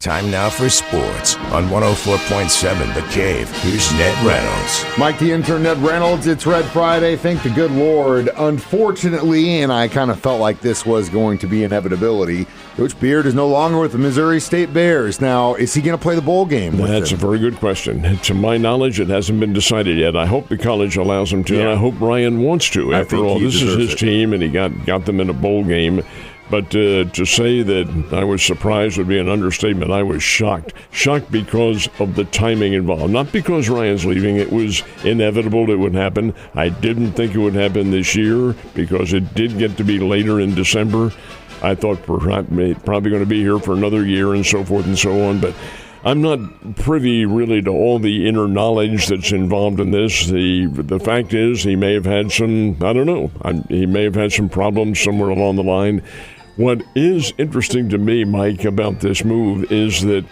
Time now for sports on 104.7 The Cave. Here's Ned Reynolds. Mike the intern, Ned Reynolds. It's Red Friday. Thank the good Lord. Unfortunately, and I kind of felt like this was going to be inevitability, Coach Beard is no longer with the Missouri State Bears. Now, is he going to play the bowl game? That's a very good question. To my knowledge, it hasn't been decided yet. I hope the college allows him to, and I hope Ryan wants to. After all, this is his team, and he got them in a bowl game. But to say that I was surprised would be an understatement. I was shocked. Shocked because of the timing involved. Not because Ryan's leaving. It was inevitable it would happen. I didn't think it would happen this year because it did get to be later in December. I thought probably going to be here for another year and so forth and so on. But I'm not privy really to all the inner knowledge that's involved in this. The fact is he may have had some, I don't know, he may have had some problems somewhere along the line. What is interesting to me, Mike, about this move is that,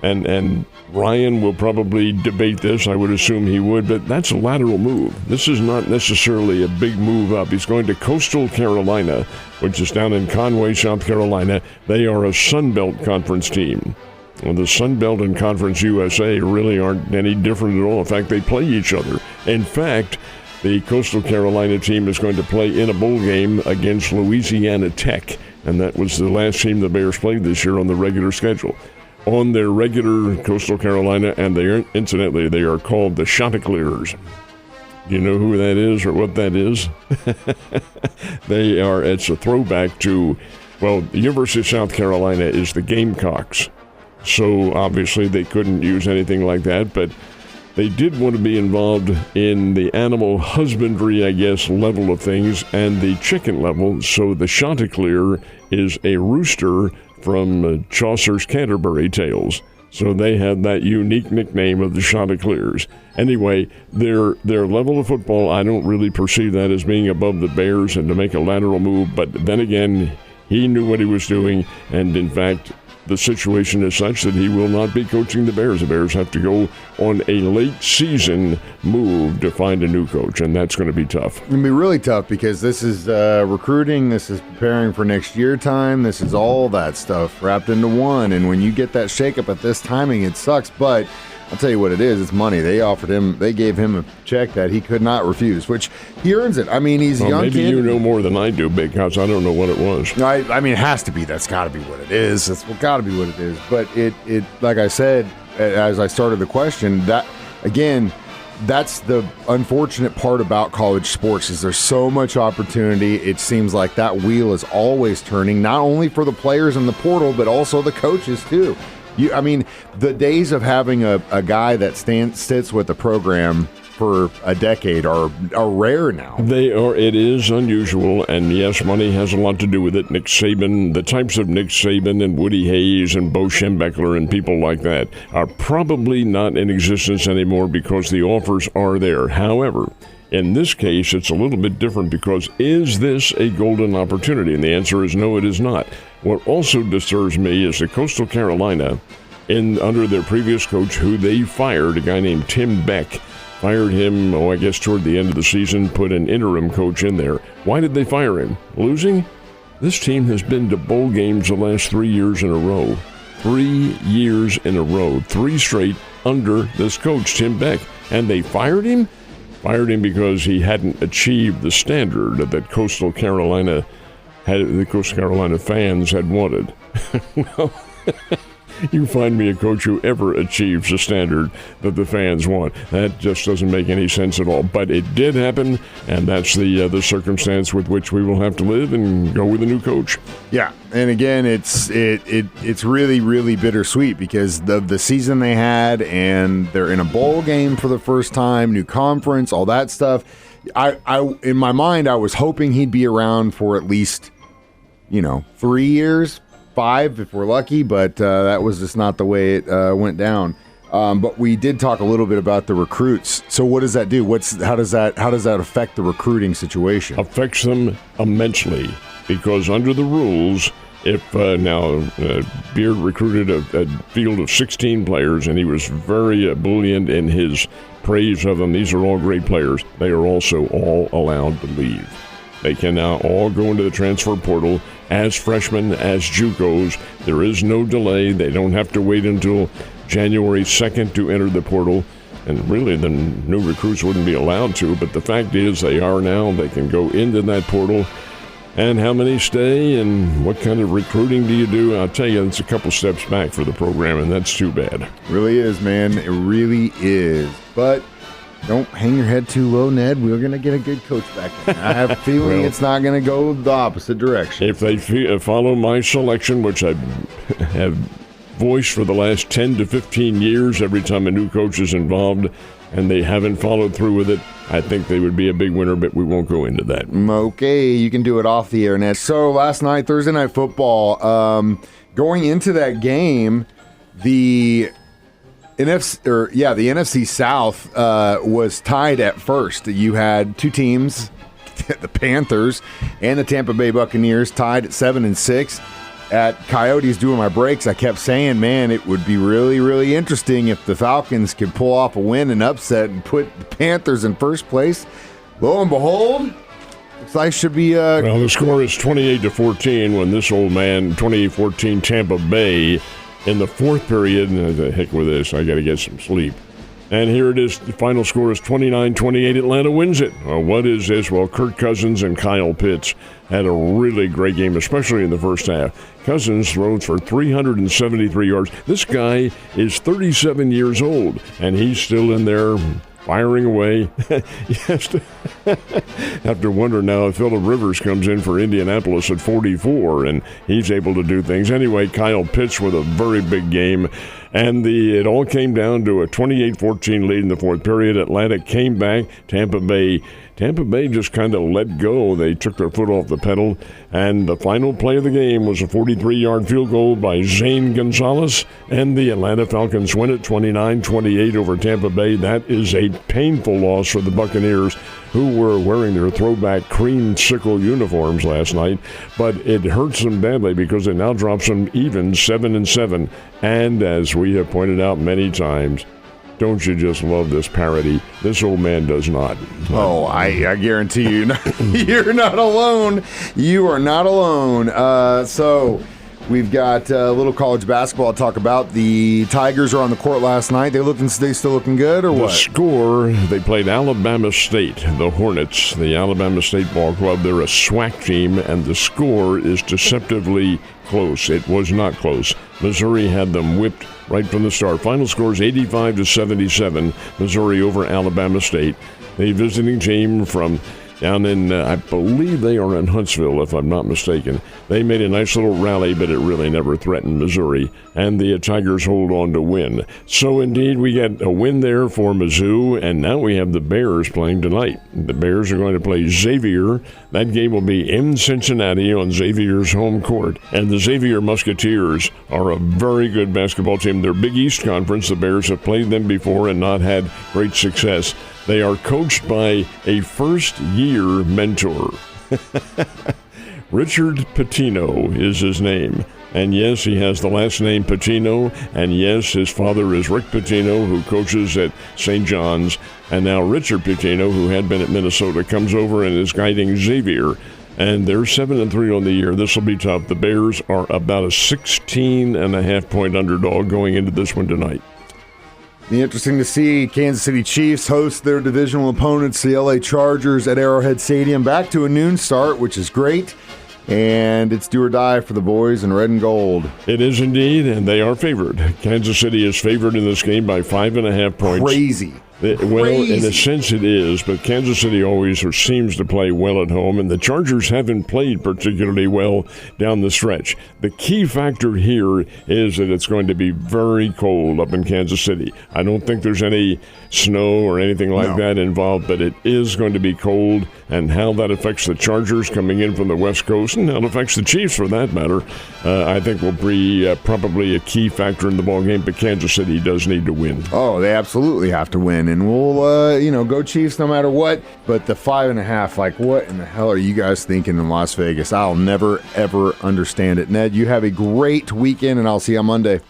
and Ryan will probably debate this, I would assume he would, but that's a lateral move. This is not necessarily a big move up. He's going to Coastal Carolina, which is down in Conway, South Carolina. They are a Sun Belt Conference team. Well, the Sun Belt and Conference USA really aren't any different at all. In fact, they play each other. In fact, the Coastal Carolina team is going to play in a bowl game against Louisiana Tech. And that was the last team the Bears played this year on the regular schedule. On their regular Coastal Carolina, and incidentally, they are called the Chanticleers. Do you know who that is or what that is? It's a throwback to, well, the University of South Carolina is the Gamecocks. So obviously they couldn't use anything like that, but they did want to be involved in the animal husbandry, I guess, level of things and the chicken level. So the Chanticleer is a rooster from Chaucer's Canterbury Tales. So they had that unique nickname of the Chanticleers. Anyway, their level of football, I don't really perceive that as being above the Bears and to make a lateral move. But then again, he knew what he was doing, and in fact, the situation is such that he will not be coaching the Bears. The Bears have to go on a late season move to find a new coach, and that's going to be tough. It's going to be really tough because this is recruiting, this is preparing for next year time, this is all that stuff wrapped into one, and when you get that shakeup at this timing, it sucks, but I'll tell you what it is. It's money. They gave him a check that he could not refuse, which he earns it. I mean, he's a young kid. Maybe you know more than I do, because I don't know what it was. I mean, it has to be. That's got to be what it is. That's got to be what it is. But it, like I said, as I started the question, that, again, that's the unfortunate part about college sports is there's so much opportunity. It seems like that wheel is always turning, not only for the players in the portal, but also the coaches, too. I mean, the days of having a guy that sits with the program for a decade are rare now. They are. It is unusual, and yes, money has a lot to do with it. Nick Saban, the types of Nick Saban and Woody Hayes and Bo Schembechler and people like that are probably not in existence anymore because the offers are there. However, in this case, it's a little bit different because is this a golden opportunity? And the answer is no, it is not. What also disturbs me is that Coastal Carolina, under their previous coach, who they fired, a guy named Tim Beck, fired him, I guess toward the end of the season, put an interim coach in there. Why did they fire him? Losing? This team has been to bowl games the last 3 years in a row. 3 years in a row. 3 straight under this coach, Tim Beck. And they fired him? Fired him because he hadn't achieved the standard that Coastal Carolina fans had wanted. Well, you find me a coach who ever achieves the standard that the fans want. That just doesn't make any sense at all. But it did happen, and that's the circumstance with which we will have to live and go with a new coach. Yeah, and again, it's really, really bittersweet because of the season they had, and they're in a bowl game for the first time, new conference, all that stuff. I in my mind, I was hoping he'd be around for at least 3 years, 5 if we're lucky, but that was just not the way it went down. But we did talk a little bit about the recruits. So what does that do? How does that affect the recruiting situation? Affects them immensely because under the rules, if Beard recruited a field of 16 players and he was very ebullient in his praise of them, these are all great players. They are also all allowed to leave. They can now all go into the transfer portal as freshmen, as JUCOs. There is no delay. They don't have to wait until January 2nd to enter the portal. And really, the new recruits wouldn't be allowed to, but the fact is they are now. They can go into that portal. And how many stay and what kind of recruiting do you do? I'll tell you, it's a couple steps back for the program, and that's too bad. It really is, man. It really is. But don't hang your head too low, Ned. We're going to get a good coach back in. I have a feeling it's not going to go the opposite direction. If they follow my selection, which I have voiced for the last 10 to 15 years every time a new coach is involved, and they haven't followed through with it, I think they would be a big winner, but we won't go into that. Okay, you can do it off the air, Ned. So last night, Thursday Night Football, going into that game, the NFC South was tied at first. You had two teams, the Panthers and the Tampa Bay Buccaneers, tied at 7-6. At Coyotes doing my breaks, I kept saying, man, it would be really, really interesting if the Falcons could pull off a win and upset and put the Panthers in first place. Lo and behold, looks like should be... Well, the score is 28-14 when this old man, 28-14 Tampa Bay, in the fourth period, and the heck with this, I got to get some sleep. And here it is. The final score is 29-28. Atlanta wins it. Well, what is this? Well, Kirk Cousins and Kyle Pitts had a really great game, especially in the first half. Cousins throws for 373 yards. This guy is 37 years old, and he's still in there firing away. You have to wonder now if Phillip Rivers comes in for Indianapolis at 44, and he's able to do things. Anyway, Kyle Pitts with a very big game. And it all came down to a 28-14 lead in the fourth period. Atlanta came back. Tampa Bay just kind of let go. They took their foot off the pedal. And the final play of the game was a 43-yard field goal by Zane Gonzalez. And the Atlanta Falcons win it 29-28 over Tampa Bay. That is a painful loss for the Buccaneers, who were wearing their throwback creamsicle uniforms last night. But it hurts them badly because it now drops them even 7-7. And as we have pointed out many times, don't you just love this parody? This old man does not. Oh, I guarantee you, you're not alone. You are not alone. So we've got a little college basketball to talk about. The Tigers are on the court last night. They still looking good, or what? The score, they played Alabama State, the Hornets, the Alabama State ball club. They're a SWAC team, and the score is deceptively close. It was not close. Missouri had them whipped right from the start. Final score is 85-77. Missouri over Alabama State. The visiting team from down in, I believe they are in Huntsville, if I'm not mistaken. They made a nice little rally, but it really never threatened Missouri. And the Tigers hold on to win. So, indeed, we get a win there for Mizzou, and now we have the Bears playing tonight. The Bears are going to play Xavier. That game will be in Cincinnati on Xavier's home court. And the Xavier Musketeers are a very good basketball team. They're Big East Conference. The Bears have played them before and not had great success. They are coached by a first-year mentor. Richard Pitino is his name. And yes, he has the last name Pitino. And yes, his father is Rick Pitino, who coaches at St. John's. And now Richard Pitino, who had been at Minnesota, comes over and is guiding Xavier. And they're 7-3 on the year. This will be tough. The Bears are about a 16.5-point underdog going into this one tonight. Be interesting to see Kansas City Chiefs host their divisional opponents, the LA Chargers, at Arrowhead Stadium. Back to a noon start, which is great. And it's do or die for the boys in red and gold. It is indeed, and they are favored. Kansas City is favored in this game by 5.5 points. Crazy. Well, in a sense it is, but Kansas City always seems to play well at home, and the Chargers haven't played particularly well down the stretch. The key factor here is that it's going to be very cold up in Kansas City. I don't think there's any snow or anything like that involved, but it is going to be cold, and how that affects the Chargers coming in from the West Coast, and how it affects the Chiefs for that matter, I think will be probably a key factor in the ballgame, but Kansas City does need to win. Oh, they absolutely have to win. And we'll, go Chiefs no matter what. But the 5.5, like, what in the hell are you guys thinking in Las Vegas? I'll never, ever understand it. Ned, you have a great weekend, and I'll see you on Monday.